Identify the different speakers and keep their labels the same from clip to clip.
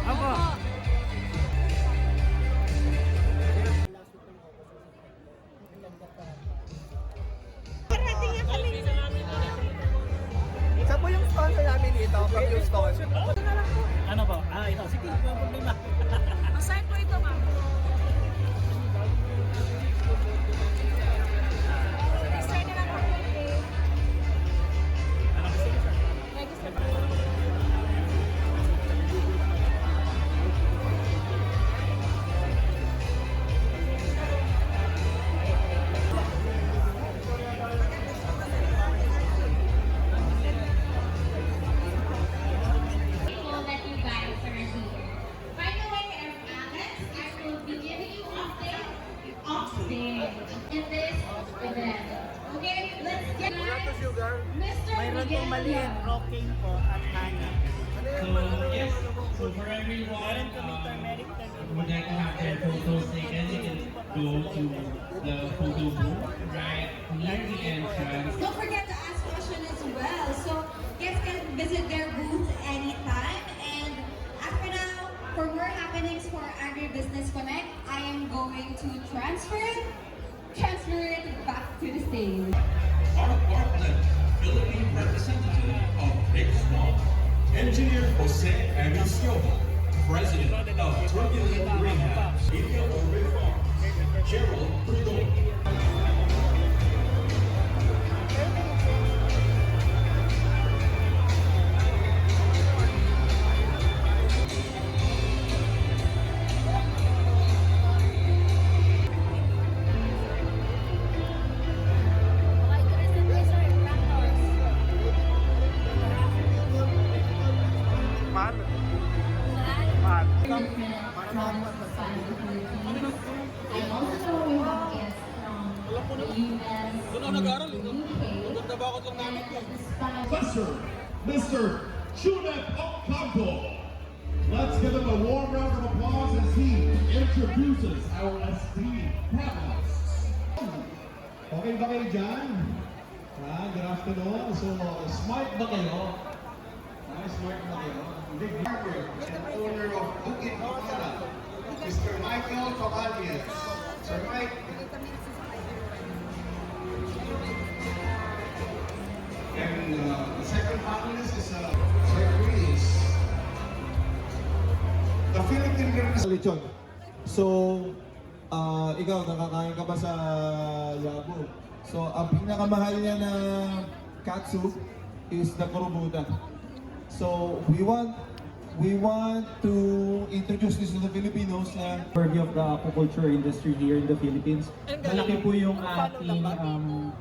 Speaker 1: Opo.
Speaker 2: Parating nga kami.
Speaker 3: Isa po yung sponsor namin dito, from Houston.
Speaker 1: Ano po? Ito. Sige, walang problema.
Speaker 2: Masaya po ito, ma'am. Register na lang po eh.
Speaker 1: Ano gusto mo, sir?
Speaker 2: Register po.
Speaker 4: That you guys are here. By the way, next I will be giving you update offstage in this event. Okay, let's get Mr.
Speaker 1: Mayroon pong maliit, rocking po at honey.
Speaker 5: So yes, so for everyone
Speaker 1: Meron kaming turmeric
Speaker 5: who would like to have their photos taken, you can go to the photo booth right near the entrance.
Speaker 6: Don't forget to ask questions as well. So guests can visit their booth anytime. And after now, for more happenings for Agribusiness Connect, I am going to transfer it back to the stage.
Speaker 7: Art Bartlett, Philippine representative of Big Swamp. Engineer Jose Amisiola, President of Turbulent Greenhouse, Media Orbit Farms. Gerald Prudhomme.
Speaker 4: I also know we have guests from the US, from the UK,
Speaker 7: Professor, Mr. Chunep Ocampo. Let's give him a warm round of applause as he introduces our esteemed panelists.
Speaker 8: Okay ba kayo dyan? Good afternoon. So, smart ba kayo? Smart ba kayo?
Speaker 9: Big partner and owner of Bukit Mamala, Mr. Michael Caballes. Sir Mike. And the second panelist is Sir Chris. The Philippine
Speaker 8: Lechon. So, ikaw, nakakain ka ba sa Yabo? So, ang pinakamahal niya na katsu is the kurubuta. So, we want to introduce this to the Filipinos na
Speaker 10: overview of the aquaculture industry here in the Philippines. Malaki po yung ating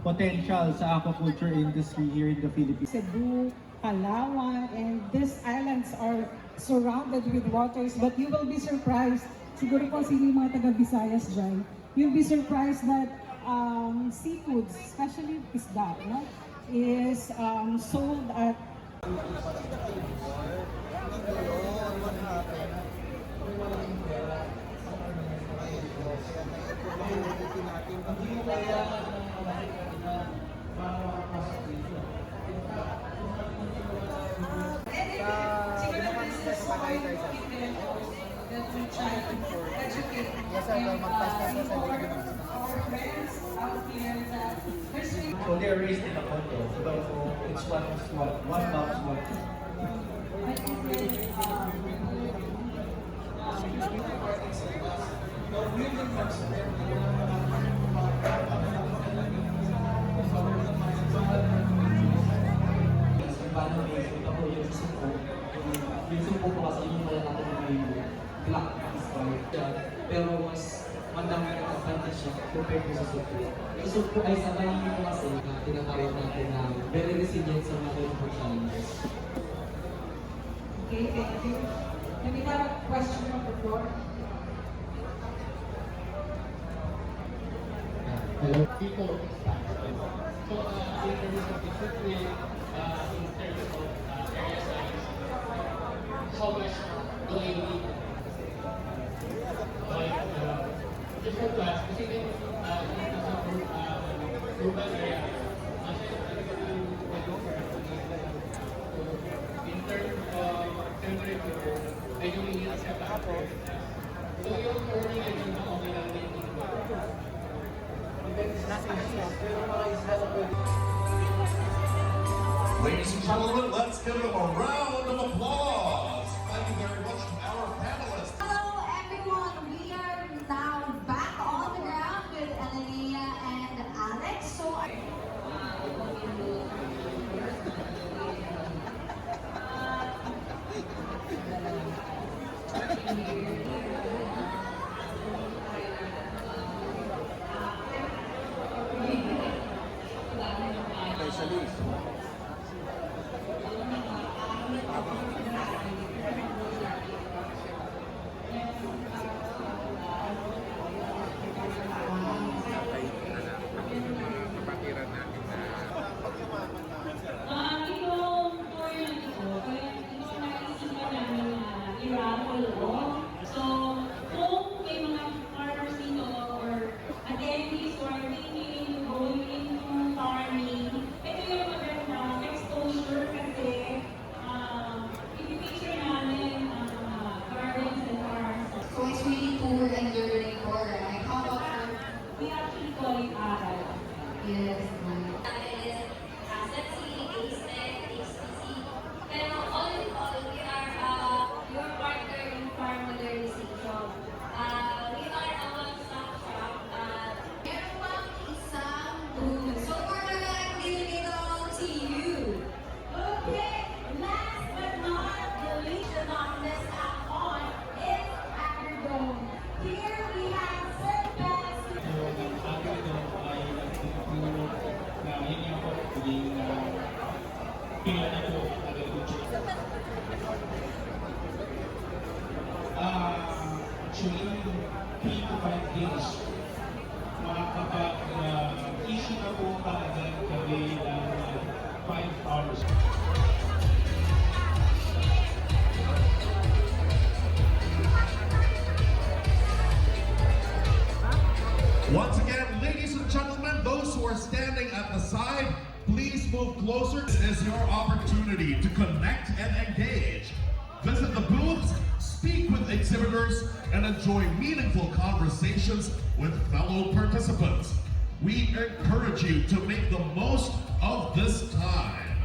Speaker 10: potential sa aquaculture industry here in the Philippines.
Speaker 11: Cebu, Palawan, and these islands are surrounded with waters, but you will be surprised, siguro po sino yung mga taga-Visayas dyan, you'll be surprised that seafoods, especially isda, no, is sold at
Speaker 10: So they're raised in a condo. So it's one box one.
Speaker 12: Paano may ito po yung suko. Yung suko po kasi yung wala natin may black pero mas mandami ang advantage siya compared to sa suko. Yung suko ay sabay yung kasi na tinatawag natin na very resilient sa mga different challenges.
Speaker 11: Okay, thank you. And we have a question from the floor.
Speaker 5: Hello, people of expansion. So, in terms of equipment, in terms of area size, how much do I need? Like, just for class, kasi din, dito sa urban area, in terms of temperature, medyo umiinit siya tapos. So yung turning medyo okay lang din dito. Pero mga isla sa pwede.
Speaker 7: Ladies and gentlemen, let's give them a round of applause. Thank you very much to our panelists.
Speaker 6: Hello everyone, we are now back on the ground with Elenia and Alex. So
Speaker 4: Itong tour na ito, itong naisipan namin na i-raffle ko. So, kung may mga farmers dito or attendees who are thinking to go into farming, ito yung magandang exposure kasi ipipicture namin ang gardens and farms.
Speaker 6: so it's really cool and learning for right? How about for
Speaker 4: We actually call it aral.
Speaker 6: yes?
Speaker 4: Pero all in all, we are your partner in farm modernization. We are a one-stop shop.
Speaker 6: Meron pang isang booth. So we're gonna give it all to you.
Speaker 4: Okay, last but not the least, the not miss out on is Agrodome. Here we have surplus.
Speaker 10: Yung akin ito ay nagtutulog na hindi ako pwedeng pila na po agriculture. Actually, 3 to 5 days makakapag-issue na po kaagad kami ng 5 hours.
Speaker 7: Once again, ladies and gentlemen, those who are standing at the side, please move closer. This is your opportunity to connect and engage. Visit the booths, speak with exhibitors, and enjoy meaningful conversations with fellow participants. We encourage you to make the most of this time.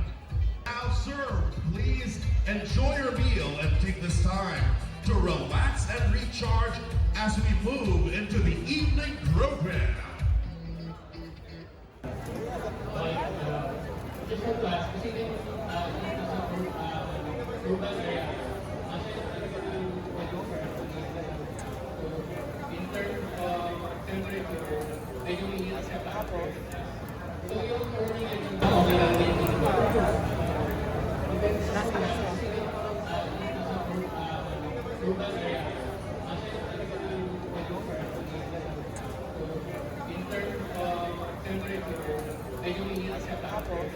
Speaker 7: Now served, please enjoy your meal and take this time to relax and recharge as we move into the evening program.
Speaker 5: Just for class, kasi dito sa urban area, in terms of temperature, medyo umiinit siya tapos. So yung turning medyo okay lang din dito. Depende sa class, kasi dito sa urban area, in terms of temperature, medyo umiinit siya tapos.